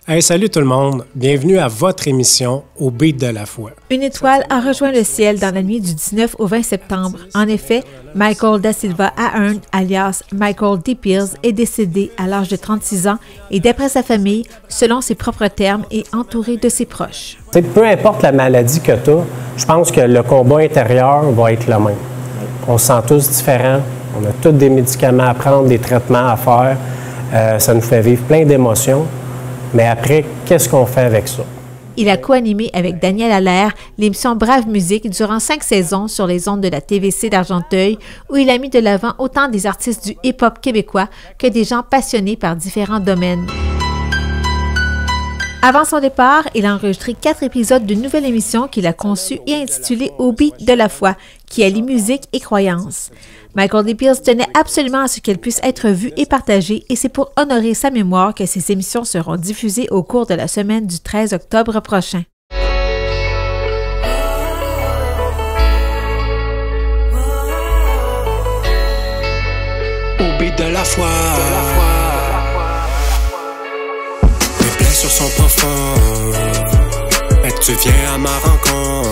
Hey, salut tout le monde, bienvenue à votre émission Au beat de la foi. Une étoile a rejoint le ciel dans la nuit du 19 au 20 septembre. En effet, Michael Da Silva Ahern, alias Michael D. Pearce, est décédé à l'âge de 36 ans et d'après sa famille, selon ses propres termes, est entouré de ses proches. Peu importe la maladie que tu as, je pense que le combat intérieur va être le même. On se sent tous différents, on a tous des médicaments à prendre, des traitements à faire, ça nous fait vivre plein d'émotions. Mais après, qu'est-ce qu'on fait avec ça? Il a co-animé avec Daniel Allaire l'émission Brave Musique durant 5 saisons sur les ondes de la TVC d'Argenteuil, où il a mis de l'avant autant des artistes du hip-hop québécois que des gens passionnés par différents domaines. Avant son départ, il a enregistré 4 épisodes d'une nouvelle émission qu'il a conçue et intitulée Au beat de la foi, qui allie musique et croyance. Michael D. Pearce tenait absolument à ce qu'elle puisse être vue et partagée, et c'est pour honorer sa mémoire que ces émissions seront diffusées au cours de la semaine du 13 octobre prochain. Au beat de la foi. Mes blessures sont profondes, et tu viens à ma rencontre.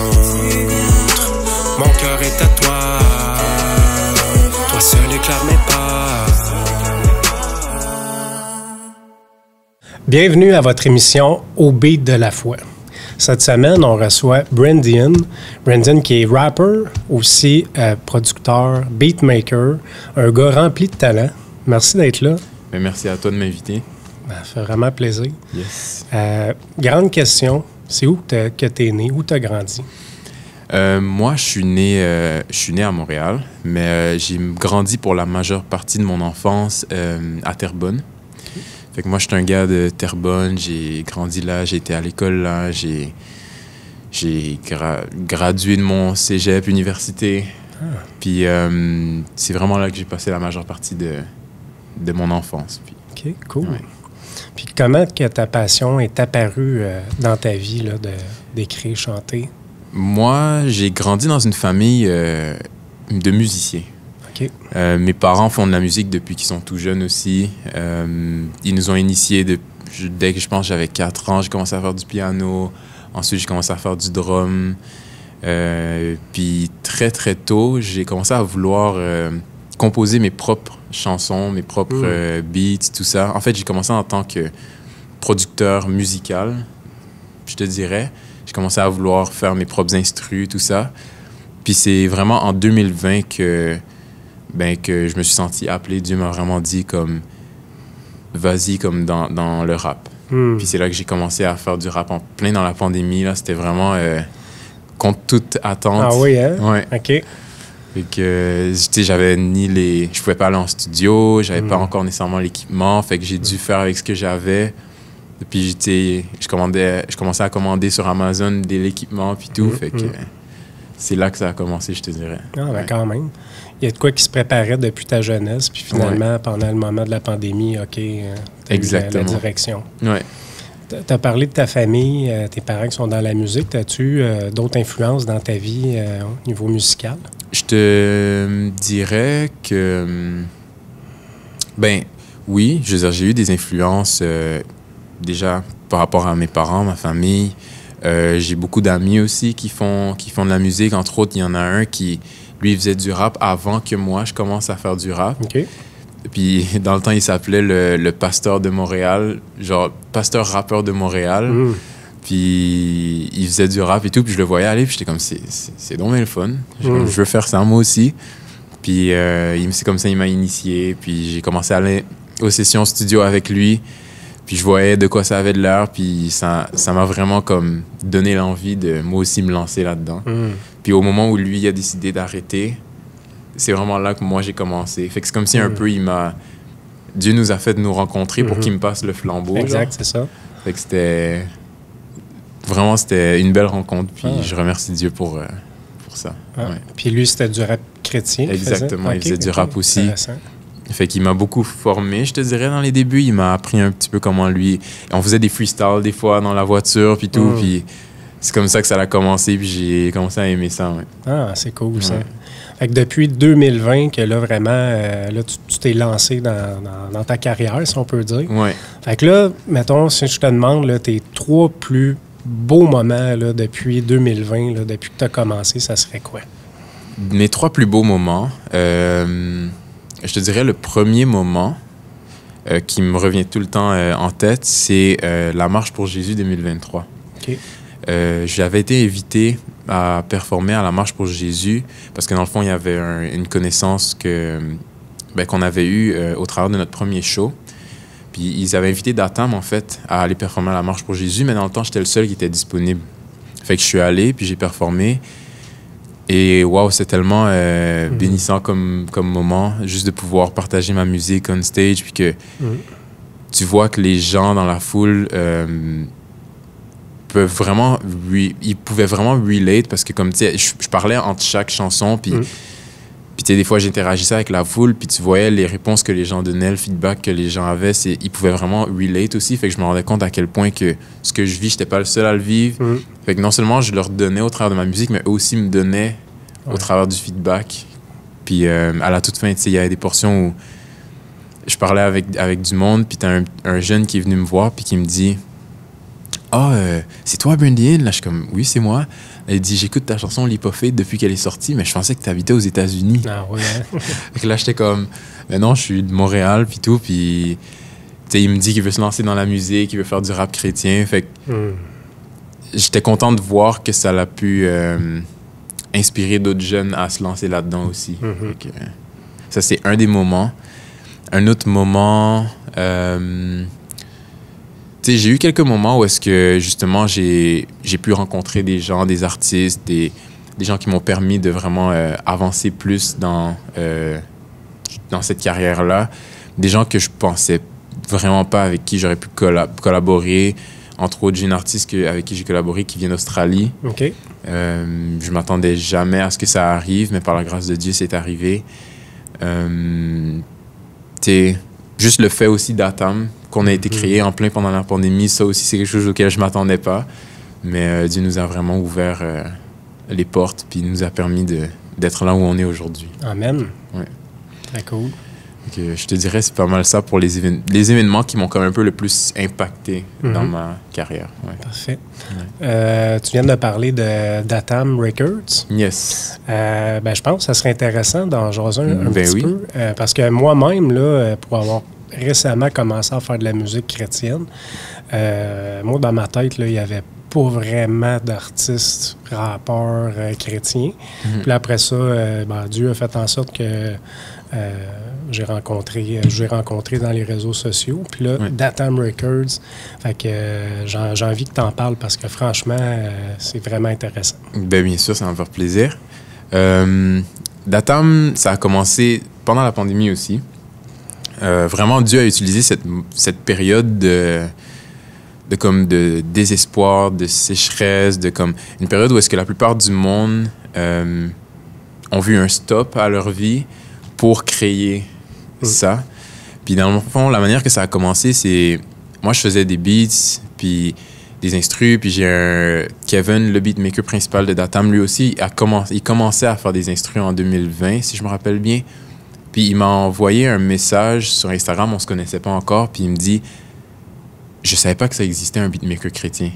Mon cœur est à toi. Toi seul éclaire mes pas. Bienvenue à votre émission Au beat de la foi. Cette semaine, on reçoit Brendian. Brendian qui est rapper, aussi producteur, beatmaker, un gars rempli de talent. Merci d'être là. Mais merci à toi de m'inviter. Ça fait vraiment plaisir. Yes. Grande question, c'est où que tu es né, où tu as grandi? Moi, je suis né à Montréal, mais j'ai grandi pour la majeure partie de mon enfance à Terrebonne. Fait que moi, je suis un gars de Terrebonne, j'ai grandi là, j'ai été à l'école là, j'ai gradué de mon cégep, université. Puis c'est vraiment là que j'ai passé la majeure partie de mon enfance. Puis, OK, cool. Ouais. Puis comment que ta passion est apparue dans ta vie là, d'écrire, chanter? Moi, j'ai grandi dans une famille de musiciens. Okay. Mes parents font de la musique depuis qu'ils sont tout jeunes aussi. Ils nous ont initiés dès que je pense que j'avais 4 ans. J'ai commencé à faire du piano. Ensuite, j'ai commencé à faire du drum. Puis très, très tôt, j'ai commencé à vouloir composer mes propres chansons, mes propres beats, tout ça. En fait, j'ai commencé en tant que producteur musical, je te dirais. J'ai commencé à vouloir faire mes propres instrus, tout ça. Puis c'est vraiment en 2020 que je me suis senti appelé. Dieu m'a vraiment dit comme, vas-y comme dans le rap. Puis c'est là que j'ai commencé à faire du rap en plein dans la pandémie. Là, c'était vraiment contre toute attente. Ah oui, hein? Ouais. OK. Fait que, tu sais, je pouvais pas aller en studio, j'avais pas encore nécessairement l'équipement. Fait que j'ai dû faire avec ce que j'avais. Puis je commençais à commander sur Amazon de l'équipement puis tout. Fait que c'est là que ça a commencé, je te dirais. Ah, ben quand même. Il y a de quoi qui se préparait depuis ta jeunesse, puis finalement, pendant le moment de la pandémie, OK, t'as eu la direction. Ouais. Tu as parlé de ta famille, tes parents qui sont dans la musique. As-tu d'autres influences dans ta vie au niveau musical? Je te dirais que... oui, je veux dire, j'ai eu des influences... déjà, par rapport à mes parents, ma famille, j'ai beaucoup d'amis aussi qui font de la musique. Entre autres, il y en a un qui, lui, faisait du rap avant que moi, je commence à faire du rap. OK. Puis, dans le temps, il s'appelait le Pasteur de Montréal, genre Pasteur rappeur de Montréal. Puis, il faisait du rap et tout, puis je le voyais aller, puis j'étais comme, c'est donc bien le fun. Je veux faire ça, moi aussi. Puis, c'est comme ça, il m'a initié. Puis, j'ai commencé à aller aux sessions studio avec lui. Puis je voyais de quoi ça avait de l'air, puis ça m'a vraiment comme donné l'envie de moi aussi me lancer là-dedans. Puis au moment où lui a décidé d'arrêter, c'est vraiment là que moi j'ai commencé. Fait que c'est comme si un peu Dieu nous a fait nous rencontrer pour qu'il me passe le flambeau. Exact, c'est ça. Fait que c'était une belle rencontre, puis je remercie Dieu pour ça. Ah. Ouais. Puis lui, c'était du rap chrétien? Exactement, il faisait du rap aussi. Intéressant. Fait qu'il m'a beaucoup formé, je te dirais, dans les débuts. Il m'a appris un petit peu comment lui... On faisait des freestyles des fois dans la voiture, puis tout. Puis c'est comme ça que ça a commencé, puis j'ai commencé à aimer ça. Ouais. Ah, c'est cool, ça. Fait que depuis 2020, que là, vraiment, là, tu t'es lancé dans ta carrière, si on peut dire. Oui. Fait que là, mettons, si je te demande là, tes 3 plus beaux moments là, depuis 2020, là, depuis que tu as commencé, ça serait quoi? Mes 3 plus beaux moments, je te dirais le premier moment qui me revient tout le temps en tête, c'est la Marche pour Jésus 2023. OK. J'avais été invité à performer à la Marche pour Jésus parce que dans le fond, il y avait une connaissance qu'on avait eue au travers de notre premier show. Puis ils avaient invité Datam, en fait, à aller performer à la Marche pour Jésus, mais dans le temps, j'étais le seul qui était disponible. Fait que je suis allé, puis j'ai performé. Et wow, c'est tellement bénissant comme moment, juste de pouvoir partager ma musique on stage, puis que tu vois que les gens dans la foule ils pouvaient vraiment relate, parce que comme tu sais, je parlais entre chaque chanson, puis tu sais, des fois j'interagissais avec la foule, puis tu voyais les réponses que les gens donnaient, le feedback que les gens avaient, ils pouvaient vraiment relate aussi. Fait que je me rendais compte à quel point que ce que je vis, j'étais pas le seul à le vivre. Fait que non seulement je leur donnais au travers de ma musique, mais eux aussi me donnaient au travers du feedback. Puis à la toute fin, tu sais, il y avait des portions où je parlais avec du monde, puis t'as un jeune qui est venu me voir, puis qui me dit « Ah, c'est toi, Brandy Hill? » Là, je suis comme « Oui, c'est moi. » Elle dit « J'écoute ta chanson Leap of Faith depuis qu'elle est sortie, mais je pensais que tu habitais aux États-Unis. » Ah ouais, hein? Fait que là, j'étais comme « Mais non, je suis de Montréal, puis tout. » Puis, tu sais, il me dit qu'il veut se lancer dans la musique, qu'il veut faire du rap chrétien. Fait que j'étais content de voir que ça l'a pu inspirer d'autres jeunes à se lancer là-dedans aussi. Fait que, ça, c'est un des moments. Un autre moment... j'ai eu quelques moments où est-ce que, justement, j'ai pu rencontrer des gens, des artistes, des gens qui m'ont permis de vraiment avancer plus dans cette carrière-là. Des gens que je pensais vraiment pas avec qui j'aurais pu collaborer. Entre autres, j'ai une artiste avec qui j'ai collaboré qui vient d'Australie. OK. Je m'attendais jamais à ce que ça arrive, mais par la grâce de Dieu, c'est arrivé. Juste le fait aussi d'Atam, qu'on a été créé en plein pendant la pandémie, ça aussi, c'est quelque chose auquel je ne m'attendais pas. Mais Dieu nous a vraiment ouvert les portes, puis nous a permis d'être là où on est aujourd'hui. Amen. Ouais. Très cool. Donc, je te dirais, c'est pas mal ça pour les événements qui m'ont quand même un peu le plus impacté dans ma carrière. Ouais. Parfait. Ouais. Tu viens de parler de Datam Records. Yes. Je pense que ça serait intéressant d'en jaser un petit oui. peu. Parce que moi-même, là, pour avoir récemment commencé à faire de la musique chrétienne, moi, dans ma tête, là, il n'y avait pas vraiment d'artistes, rappeurs chrétiens. Puis après ça, Dieu a fait en sorte que j'ai rencontré dans les réseaux sociaux. Puis là, Datam Records, fait que j'ai envie que tu en parles parce que franchement, c'est vraiment intéressant. Bien sûr, ça va me faire plaisir. Datam, ça a commencé pendant la pandémie aussi. Vraiment, Dieu a utilisé cette période de désespoir, de sécheresse, une période où est-ce que la plupart du monde ont vu un stop à leur vie pour créer ça. Puis dans le fond, la manière que ça a commencé, c'est... Moi, je faisais des beats, puis des instrus, puis j'ai Kevin, le beatmaker principal de Datam, lui aussi, il commençait à faire des instrus en 2020, si je me rappelle bien. Puis il m'a envoyé un message sur Instagram, on se connaissait pas encore, puis il me dit... Je savais pas que ça existait un beatmaker chrétien.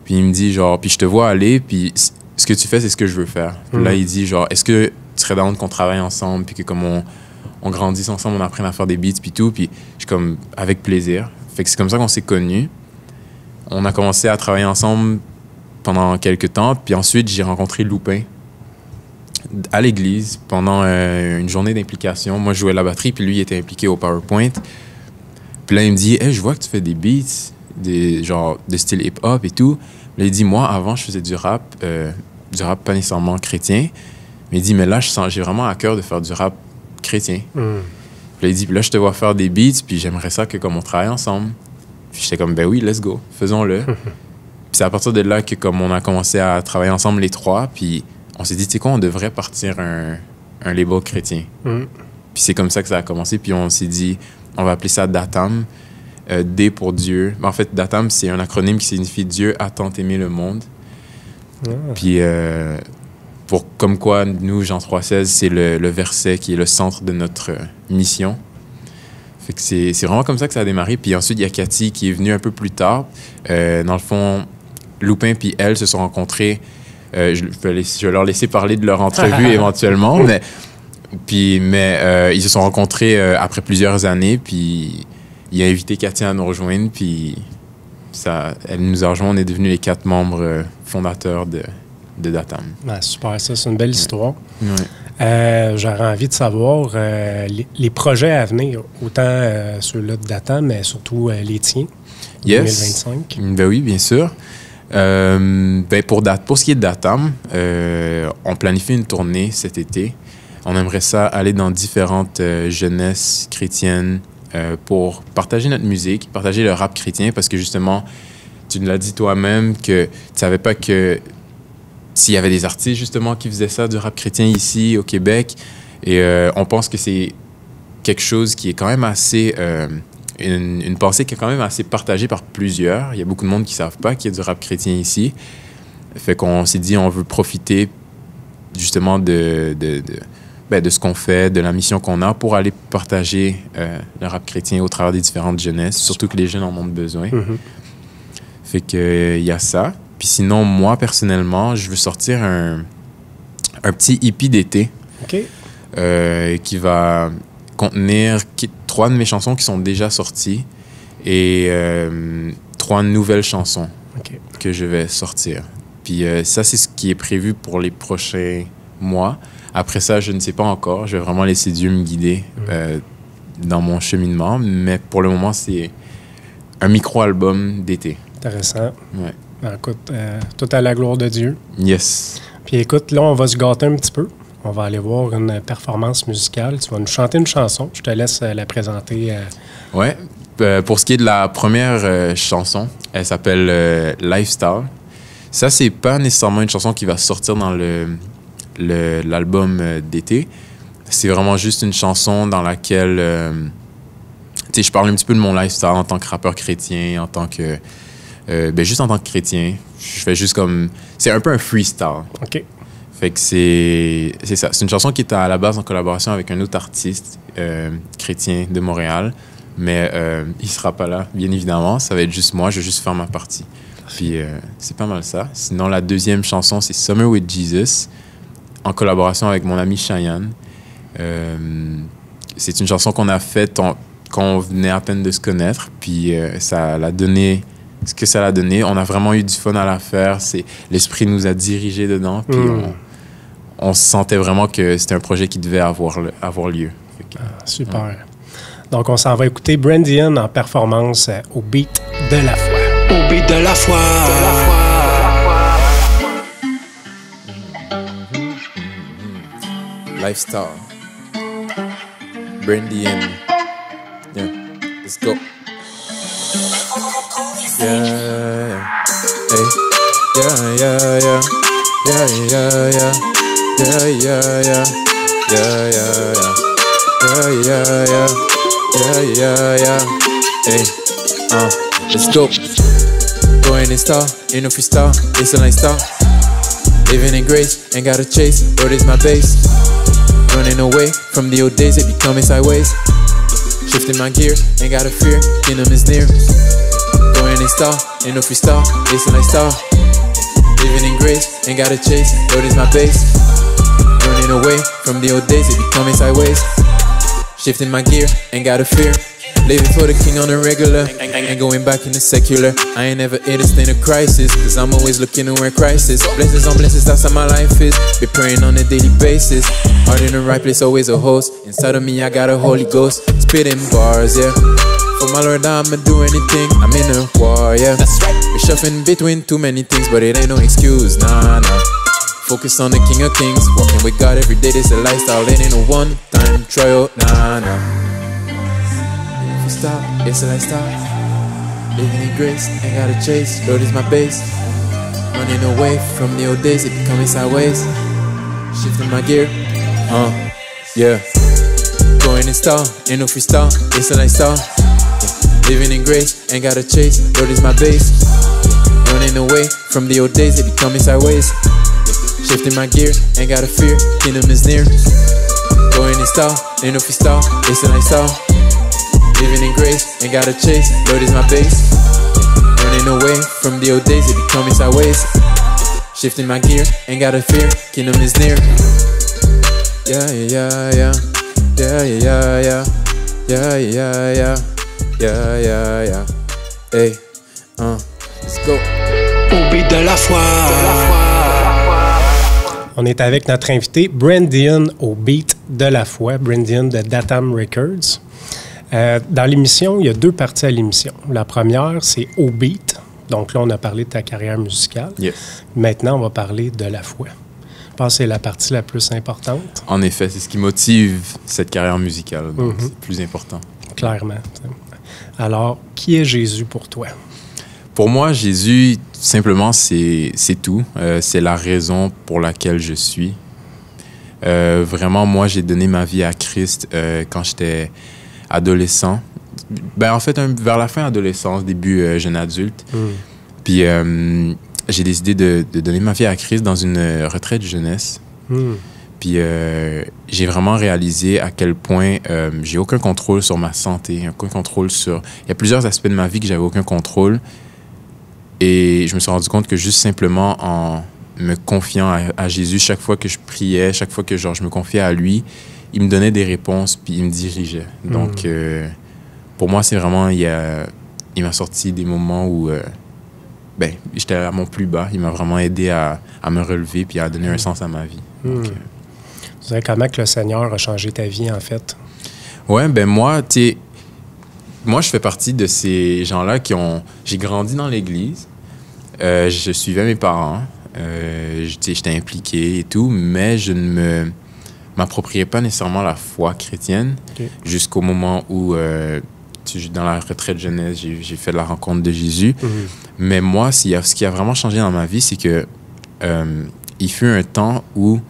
Puis il me dit, genre, puis je te vois aller, puis ce que tu fais, c'est ce que je veux faire. Puis là, il dit, genre, est-ce que tu serais down qu'on travaille ensemble, puis que comme on grandisse ensemble, on apprenne à faire des beats, puis tout. Puis je suis comme, avec plaisir. Fait que c'est comme ça qu'on s'est connus. On a commencé à travailler ensemble pendant quelques temps, puis ensuite, j'ai rencontré Loupin à l'église pendant une journée d'implication. Moi, je jouais la batterie, puis lui, il était impliqué au PowerPoint. Puis là, il me dit, hey, je vois que tu fais des beats, genre de style hip-hop et tout. Là, il dit, moi, avant, je faisais du rap pas nécessairement chrétien. Mais il dit, mais là, j'ai vraiment à cœur de faire du rap chrétien. Puis là, il dit, puis là, je te vois faire des beats, puis j'aimerais ça que comme on travaille ensemble. Puis j'étais comme, ben oui, let's go, faisons-le. Puis c'est à partir de là que comme on a commencé à travailler ensemble les trois, puis on s'est dit, tu sais quoi, on devrait partir un label chrétien. Puis c'est comme ça que ça a commencé, puis on s'est dit... On va appeler ça Datam, D pour Dieu. En fait, Datam, c'est un acronyme qui signifie Dieu a tant aimé le monde. Puis comme quoi, nous, Jean 3.16, c'est le verset qui est le centre de notre mission. Fait que c'est vraiment comme ça que ça a démarré. Puis ensuite, il y a Cathy qui est venue un peu plus tard. Dans le fond, Loupin puis elle se sont rencontrés. Je vais leur laisser parler de leur entrevue éventuellement. Mais ils se sont rencontrés après plusieurs années. Puis il a invité Cathy à nous rejoindre. Puis elle nous a rejoint. On est devenus les 4 membres fondateurs de Datam. Ben, super, ça, c'est une belle histoire. Ouais. J'aurais envie de savoir les projets à venir, autant ceux-là de Datam, mais surtout les tiens, 2025. Ben oui, bien sûr. Pour ce qui est de Datam, on planifie une tournée cet été. On aimerait ça aller dans différentes jeunesses chrétiennes pour partager notre musique, partager le rap chrétien, parce que justement, tu nous l'as dit toi-même, que tu ne savais pas que s'il y avait des artistes justement qui faisaient ça, du rap chrétien ici au Québec. Et on pense que c'est quelque chose qui est quand même assez... une pensée qui est quand même assez partagée par plusieurs. Il y a beaucoup de monde qui ne savent pas qu'il y a du rap chrétien ici. Fait qu'on s'est dit, on veut profiter justement de ce qu'on fait, de la mission qu'on a pour aller partager le rap chrétien au travers des différentes jeunesses, surtout que les jeunes en ont besoin. Fait qu'il y a ça. Puis sinon, moi, personnellement, je veux sortir un petit EP d'été qui va contenir 3 de mes chansons qui sont déjà sorties et 3 nouvelles chansons que je vais sortir. Puis ça, c'est ce qui est prévu pour les prochains mois. Après ça, je ne sais pas encore. Je vais vraiment laisser Dieu me guider dans mon cheminement. Mais pour le moment, c'est un micro-album d'été. Intéressant. Ouais. Ben, écoute, tout à la gloire de Dieu. Yes. Puis écoute, là, on va se gâter un petit peu. On va aller voir une performance musicale. Tu vas nous chanter une chanson. Je te laisse la présenter. Ouais. Pour ce qui est de la première chanson, elle s'appelle Lifestyle. Ça, c'est pas nécessairement une chanson qui va sortir dans l'album d'été. C'est vraiment juste une chanson dans laquelle je parle un petit peu de mon lifestyle en tant que rappeur chrétien, en tant que... juste en tant que chrétien. Je fais juste comme... C'est un peu un freestyle. OK. Fait que c'est ça. C'est une chanson qui est à la base en collaboration avec un autre artiste chrétien de Montréal. Mais il sera pas là, bien évidemment. Ça va être juste moi. Je vais juste faire ma partie. Puis c'est pas mal ça. Sinon, la deuxième chanson, c'est Summer with Jesus, en collaboration avec mon ami Cheyenne. C'est une chanson qu'on a faite quand on venait à peine de se connaître. Puis ça l'a donné... Ce que ça l'a donné, on a vraiment eu du fun à la faire. L'esprit nous a dirigés dedans. Puis on se sentait vraiment que c'était un projet qui devait avoir lieu. Super. Ouais. Donc, on s'en va écouter Brandian en performance au beat de la foi. Au beat de la foi. Lifestyle. Brandian. Yeah, let's go. Yeah, hey, yeah. Hey, let's go. Going in style, ain't no freestyle, it's a lifestyle. Living in grace, ain't gotta chase, Lord is my base. Running away from the old days, it be coming sideways. Shifting my gear, ain't gotta fear, kingdom is near. Going in style, ain't no freestyle, it's a lifestyle. Living in grace, ain't gotta chase, Lord is my base. Running away from the old days, it be coming sideways. Shifting my gear, ain't gotta fear. Living for the king on the regular, ain't going back in the secular. I ain't never hit a stain of crisis, cause I'm always looking to where Christ is. Blessings on blessings, that's how my life is. Be praying on a daily basis. Heart in the right place, always a host. Inside of me, I got a Holy Ghost. Spitting bars, yeah. For my Lord, I'ma do anything. I'm in a war, yeah. That's right. We're shuffling between too many things, but it ain't no excuse, nah. Focus on the King of Kings. Walking with God every day, this a lifestyle. It ain't a one-time trial, nah. Stop, it's a lifestyle. Living in grace, ain't gotta chase. Lord is my base. Running away from the old days, it be coming sideways. Shifting my gear, yeah. Going in style, ain't no freestyle, it's a lifestyle. Yeah. Living in grace, ain't gotta chase. Lord is my base. Running away from the old days, it be coming sideways. Yeah. Shifting my gear, ain't gotta fear, kingdom is near. Going in style, ain't no freestyle, it's a lifestyle. Living in grace, ain't gotta chase, Lord is my base. Running away from the old days, it be coming sideways. Shifting my gear, ain't gotta fear, kingdom is near. Yeah, yeah, yeah, yeah, yeah, yeah, yeah, yeah, yeah, yeah, yeah, yeah. Hey, let's go. Au beat de la foi. On est avec notre invité Brandian au beat de la foi, Brandian de Datam Records. Dans l'émission, il y a 2 parties à l'émission. La première, c'est au beat. Donc là, on a parlé de ta carrière musicale. Yes. Maintenant, on va parler de la foi. Je pense que c'est la partie la plus importante. En effet, c'est ce qui motive cette carrière musicale. Donc c'est plus important. Clairement. Alors, qui est Jésus pour toi? Pour moi, Jésus, simplement, c'est tout. C'est la raison pour laquelle je suis. Vraiment, moi, j'ai donné ma vie à Christ quand j'étais adolescent. Ben, en fait, vers la fin adolescence, début jeune adulte. Puis, j'ai décidé de donner ma vie à Christ dans une retraite jeunesse. Puis, j'ai vraiment réalisé à quel point j'ai aucun contrôle sur ma santé, aucun contrôle sur... Il y a plusieurs aspects de ma vie que j'avais aucun contrôle. Et je me suis rendu compte que juste simplement en me confiant à Jésus, chaque fois que je priais, chaque fois que je me confiais à lui, il me donnait des réponses puis il me dirigeait. Donc, pour moi, c'est vraiment... Il m'a sorti des moments où j'étais à mon plus bas. Il m'a vraiment aidé à me relever puis à donner un sens à ma vie. Donc, Vous savez comment que le Seigneur a changé ta vie, en fait? Ouais, ben moi, tu sais... Moi, je fais partie de ces gens-là qui ont... J'ai grandi dans l'Église. Je suivais mes parents. J'étais impliqué et tout, mais je ne m'appropriais pas nécessairement la foi chrétienne jusqu'au moment où, dans la retraite jeunesse, j'ai fait la rencontre de Jésus. Mais moi, ce qui a vraiment changé dans ma vie, c'est que il fut un temps où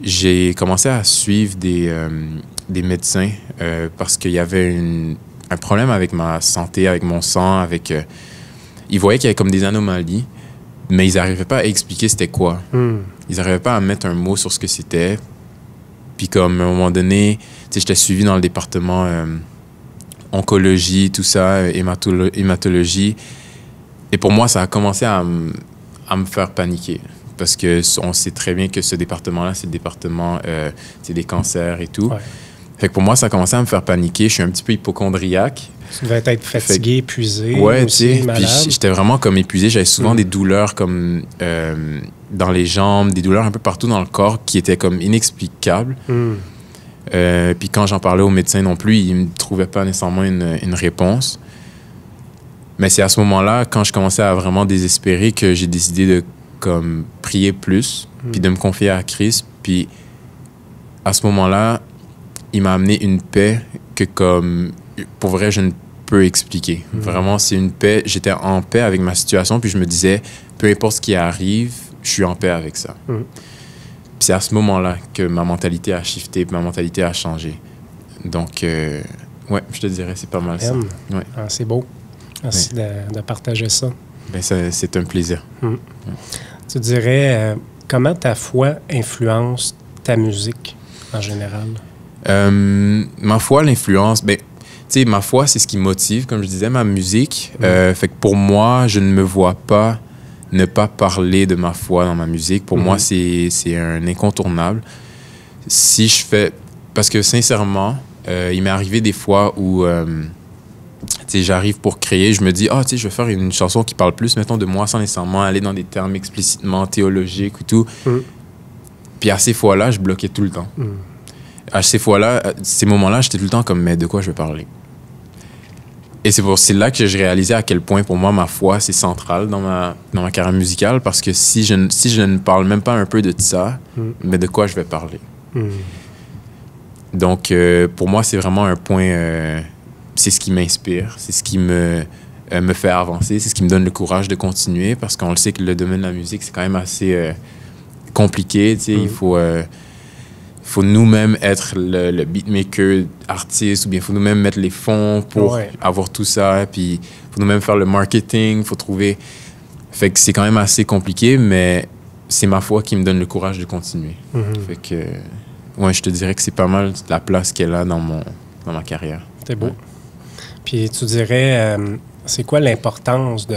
j'ai commencé à suivre des médecins parce qu'il y avait un problème avec ma santé, avec mon sang, ils voyaient qu'il y avait comme des anomalies, mais ils n'arrivaient pas à expliquer c'était quoi. Ils n'arrivaient pas à mettre un mot sur ce que c'était. Puis comme à un moment donné, j'étais suivi dans le département oncologie, tout ça, hématologie. Et pour moi, ça a commencé à me faire paniquer. Parce qu'on sait très bien que ce département-là, c'est le département des cancers et tout. Ouais. Fait que pour moi, ça a commencé à me faire paniquer. Je suis un petit peu hypocondriaque. Tu devais être fatigué, épuisé, ouais, aussi, malade. Puis j'étais vraiment comme épuisé. J'avais souvent des douleurs comme dans les jambes, des douleurs un peu partout dans le corps qui étaient comme inexplicables. Puis quand j'en parlais au médecin non plus, il ne me trouvait pas nécessairement une réponse. Mais c'est à ce moment-là, quand je commençais à vraiment désespérer, que j'ai décidé de comme prier plus, puis de me confier à Christ. Puis à ce moment-là, il m'a amené une paix que comme pour vrai je ne peux expliquer. Vraiment, c'est une paix. J'étais en paix avec ma situation, puis je me disais, peu importe ce qui arrive, je suis en paix avec ça. Puis c'est à ce moment-là que ma mentalité a shifté, ma mentalité a changé. Donc, ouais, je te dirais, c'est pas mal ça. Ouais. Ah, c'est beau. Merci de partager ça. Ben, c'est un plaisir. Tu dirais, comment ta foi influence ta musique en général? Ma foi, l'influence, ben, tu sais, ma foi, c'est ce qui motive, comme je disais, ma musique. Fait que pour moi, je ne me vois pas ne pas parler de ma foi dans ma musique. Pour moi, c'est un incontournable. Si je fais... Parce que sincèrement, il m'est arrivé des fois où j'arrive pour créer, je me dis, tu sais, je vais faire une chanson qui parle plus, mettons, de moi, sans nécessairement aller dans des termes explicitement théologiques et tout. Puis à ces fois-là, je bloquais tout le temps. À ces fois-là, ces moments-là, j'étais tout le temps comme, mais de quoi je vais parler? Et c'est là que j'ai réalisé à quel point, pour moi, ma foi, c'est central dans ma carrière musicale, parce que si je ne parle même pas un peu de ça, mais de quoi je vais parler? Donc, pour moi, c'est vraiment un point... c'est ce qui m'inspire, c'est ce qui me fait avancer, c'est ce qui me donne le courage de continuer, parce qu'on le sait que le domaine de la musique, c'est quand même assez compliqué. Tu sais, il faut nous-mêmes être le beatmaker, artiste, ou bien il faut nous-mêmes mettre les fonds pour avoir tout ça, puis il faut nous-mêmes faire le marketing, il faut trouver... Fait que c'est quand même assez compliqué, mais c'est ma foi qui me donne le courage de continuer. Fait que, ouais, je te dirais que c'est pas mal la place qu'elle a dans ma carrière. C'est beau. Ouais. Puis tu dirais, c'est quoi l'importance de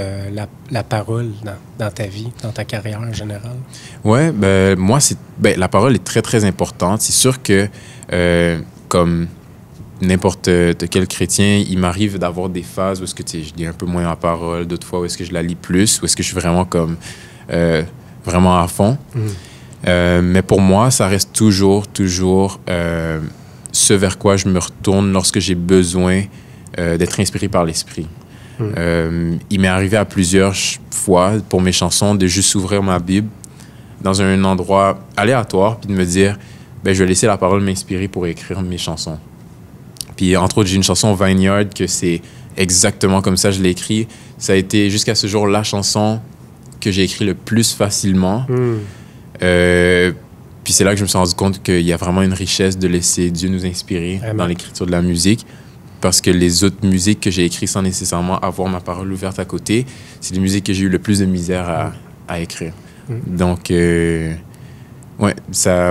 la parole dans ta vie, dans ta carrière en général? Ouais, ben, moi, la parole est très, très importante. C'est sûr que, comme n'importe quel chrétien, il m'arrive d'avoir des phases où est-ce que je lis un peu moins la parole, d'autres fois où est-ce que je la lis plus, où est-ce que je suis vraiment comme vraiment à fond. Mais pour moi, ça reste toujours ce vers quoi je me retourne lorsque j'ai besoin d'être inspiré par l'Esprit. Il m'est arrivé à plusieurs fois pour mes chansons de juste ouvrir ma Bible dans un endroit aléatoire puis de me dire, ben, je vais laisser la parole m'inspirer pour écrire mes chansons. Puis, entre autres, j'ai une chanson Vineyard que c'est exactement comme ça je l'ai écrit. Ça a été, jusqu'à ce jour, la chanson que j'ai écrit le plus facilement. Puis c'est là que je me suis rendu compte qu'il y a vraiment une richesse de laisser Dieu nous inspirer dans l'écriture de la musique. Parce que les autres musiques que j'ai écrites sans nécessairement avoir ma parole ouverte à côté, c'est les musiques que j'ai eu le plus de misère à écrire. Donc, ouais,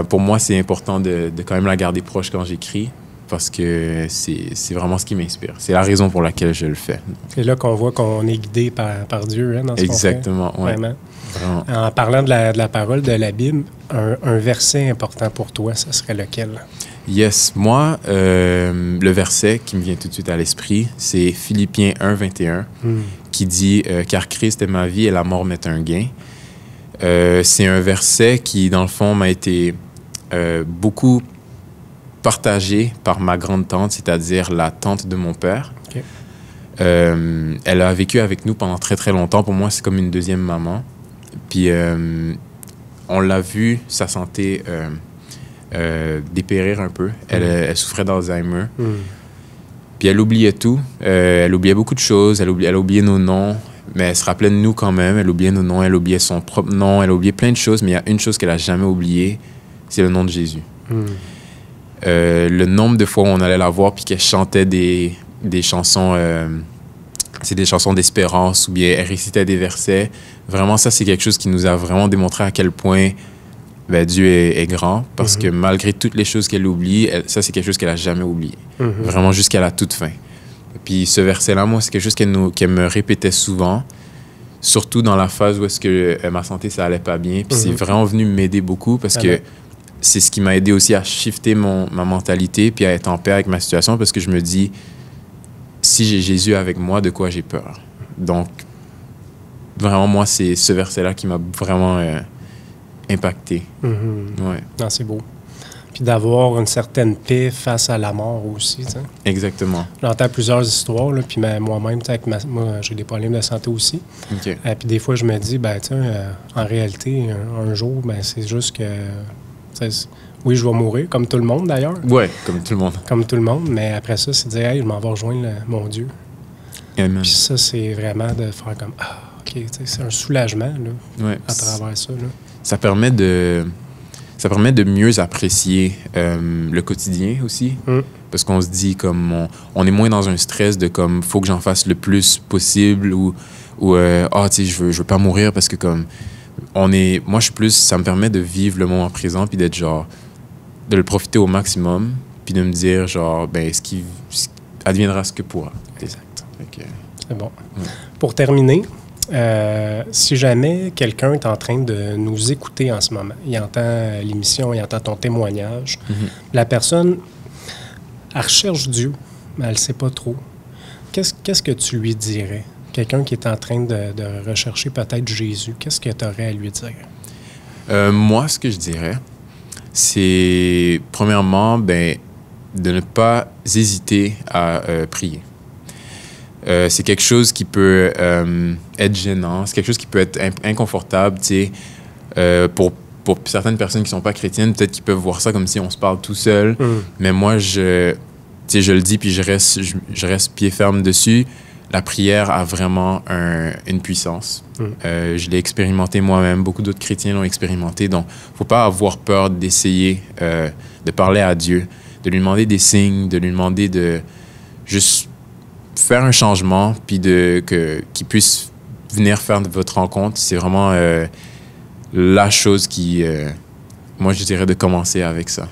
pour moi, c'est important de quand même la garder proche quand j'écris. Parce que c'est vraiment ce qui m'inspire. C'est la raison pour laquelle je le fais. C'est là qu'on voit qu'on est guidé par Dieu, hein, dans ce Exactement, qu'on fait. ouais. Vraiment. Vraiment. En parlant de la parole de la Bible, un verset important pour toi, ce serait lequel? Yes. Moi, le verset qui me vient tout de suite à l'esprit, c'est Philippiens 1, 21, qui dit « Car Christ est ma vie et la mort m'est un gain ». C'est un verset qui, dans le fond, m'a été beaucoup partagée par ma grande-tante, c'est-à-dire la tante de mon père. Okay. Elle a vécu avec nous pendant très, très longtemps. Pour moi, c'est comme une deuxième maman. Puis, on l'a vu, sa santé dépérir un peu. Elle souffrait d'Alzheimer. Puis, elle oubliait tout. Elle oubliait beaucoup de choses. Elle a oublié nos noms. Mais elle se rappelait de nous quand même. Elle oubliait nos noms. Elle oubliait son propre nom. Elle oubliait plein de choses. Mais il y a une chose qu'elle n'a jamais oubliée, c'est le nom de Jésus. Le nombre de fois où on allait la voir puis qu'elle chantait des chansons, c'est des chansons d'espérance ou bien elle récitait des versets. Vraiment, ça, c'est quelque chose qui nous a vraiment démontré à quel point ben, Dieu est grand parce que malgré toutes les choses qu'elle oublie, ça, c'est quelque chose qu'elle n'a jamais oublié. Vraiment jusqu'à la toute fin. Puis ce verset-là, moi, c'est quelque chose qu'elle me répétait souvent, surtout dans la phase où est-ce que ma santé, ça allait pas bien. Puis c'est vraiment venu m'aider beaucoup parce que c'est ce qui m'a aidé aussi à shifter ma mentalité puis à être en paix avec ma situation parce que je me dis, si j'ai Jésus avec moi, de quoi j'ai peur? Donc, vraiment, moi, c'est ce verset-là qui m'a vraiment impacté. Ouais. Non, c'est beau. Puis d'avoir une certaine paix face à la mort aussi. T'sais. Exactement. J'entends plusieurs histoires, là, puis moi-même, moi, j'ai des problèmes de santé aussi. Okay. Puis des fois, je me dis, ben, en réalité, un jour, ben, c'est juste que... Oui, je vais mourir, comme tout le monde d'ailleurs. Oui, comme tout le monde. Comme tout le monde, mais après ça, c'est de dire, hey, je m'en vais rejoindre mon Dieu. Amen. Puis ça, c'est vraiment de faire comme, ah, OK, c'est un soulagement là, à travers ça. Là. Ça permet de mieux apprécier le quotidien aussi. Parce qu'on se dit, comme, on est moins dans un stress de comme, faut que j'en fasse le plus possible ou tu sais, je veux pas mourir parce que comme. Moi, je suis plus, ça me permet de vivre le moment présent puis d'être genre, de le profiter au maximum puis de me dire genre, ben, adviendra ce que pourra. Exact. Okay. C'est bon. Pour terminer, si jamais quelqu'un est en train de nous écouter en ce moment, il entend l'émission, il entend ton témoignage, la personne, elle recherche Dieu, mais elle ne sait pas trop. Qu'est-ce que tu lui dirais? Quelqu'un qui est en train de rechercher peut-être Jésus, qu'est-ce que tu aurais à lui dire? Moi, ce que je dirais, c'est premièrement, ben, de ne pas hésiter à prier. C'est quelque chose qui peut être gênant, c'est quelque chose qui peut être inconfortable, tu sais, pour certaines personnes qui ne sont pas chrétiennes, peut-être qu'ils peuvent voir ça comme si on se parle tout seul, mais moi, je le dis puis je reste pied ferme dessus. La prière a vraiment une puissance. Je l'ai expérimenté moi-même. Beaucoup d'autres chrétiens l'ont expérimenté. Donc, il ne faut pas avoir peur d'essayer de parler à Dieu, de lui demander des signes, de lui demander de juste faire un changement, puis qu'il puisse venir faire votre rencontre. C'est vraiment la chose qui, moi, je dirais de commencer avec ça.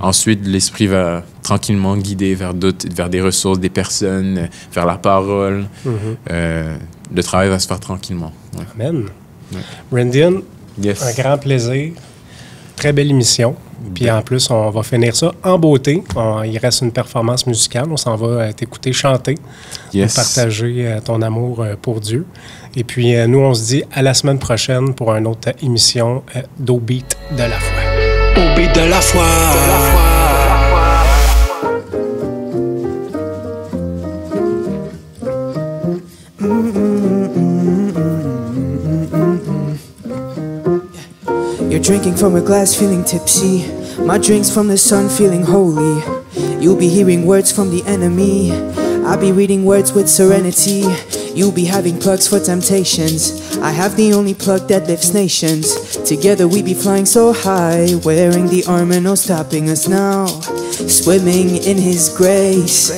Ensuite, l'esprit va tranquillement guider vers des ressources, des personnes, vers la parole. Le travail va se faire tranquillement. Ouais. Amen. Ouais. Brendan, yes. Un grand plaisir. Très belle émission. Puis en plus, on va finir ça en beauté. Il reste une performance musicale. On s'en va t'écouter chanter, yes. Partager ton amour pour Dieu. Et puis nous, on se dit à la semaine prochaine pour une autre émission d'Au Beat de la foi. Au beat de la foi. You're drinking from a glass feeling tipsy. My drink's from the sun feeling holy. You'll be hearing words from the enemy. I'll be reading words with serenity. You'll be having plugs for temptations. I have the only plug that lifts nations. Together we be flying so high, wearing the armor, no stopping us now. Swimming in His grace,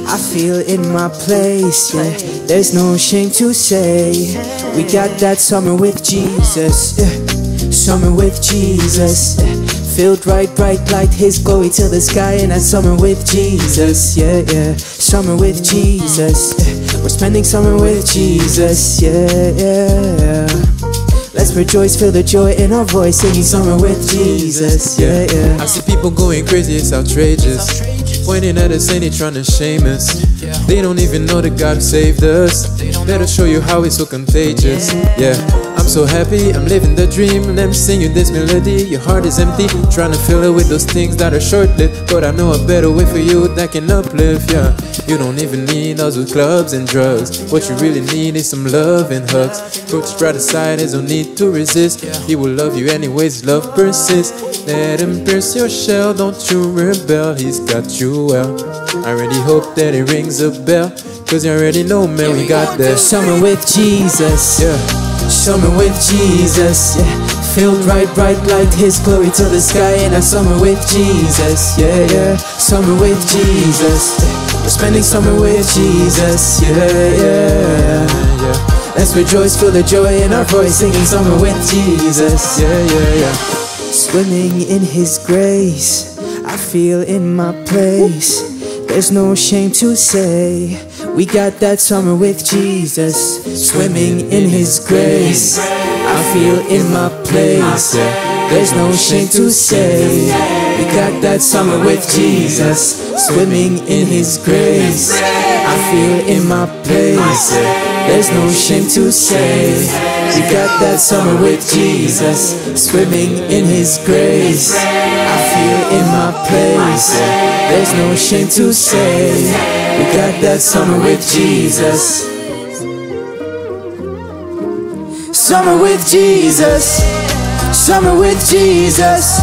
I feel in my place, yeah. There's no shame to say, we got that summer with Jesus, yeah. Summer with Jesus, yeah. Filled right, bright light, His glory till the sky. And that summer with Jesus, yeah, yeah. Summer with Jesus, yeah. We're spending summer with Jesus, yeah, yeah. Let's rejoice, feel the joy in our voice, singing summer with Jesus, yeah, yeah. I see people going crazy, it's outrageous. Pointing at us and they trying to shame us. They don't even know the God who saved us. Better show you how it's so contagious. Yeah, I'm so happy, I'm living the dream. Let me sing you this melody. Your heart is empty, trying to fill it with those things that are short-lived. But I know a better way for you that can uplift, yeah. You don't even need those with clubs and drugs. What you really need is some love and hugs. Put your pride aside, there's no need to resist. He will love you anyways, love persists. Let Him pierce your shell, don't you rebel. He's got you well. I really hope that it rings a bell, cause you already know, man, we got that. Summer with Jesus, yeah. Summer with Jesus, yeah. Filled right, bright light, His glory till the sky. And that summer with Jesus, yeah, yeah. Summer with Jesus, yeah. We're spending summer with Jesus, yeah, yeah, yeah. Let's rejoice, feel the joy in our voice, singing summer with Jesus, yeah, yeah, yeah. Swimming in His grace, I feel in my place. There's no shame to say, we got that summer with Jesus. Swimming in His grace, I feel in my place. There's no shame to say, we got that summer with Jesus. Swimming in His grace, I feel in my place. There's no shame to say, we got that summer with Jesus. Swimming in His grace, I feel in my place. There's no shame to say, we got that summer with Jesus. Summer with Jesus, summer with Jesus.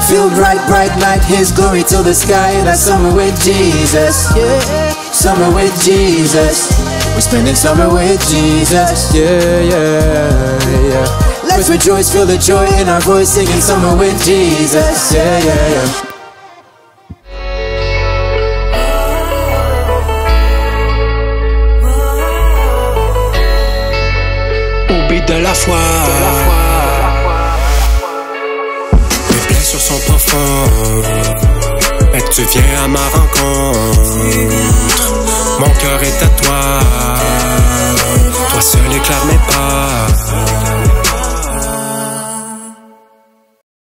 Filled right, bright light, His glory till the sky. That summer with Jesus, yeah. Summer with Jesus. We're spending summer with Jesus, yeah, yeah, yeah. Let's rejoice, feel the joy in our voice, singing summer with Jesus, yeah, yeah, yeah. Au beat de la foi. Mes blessures sont profondes, et tu viens à ma rencontre. Mon cœur est à toi,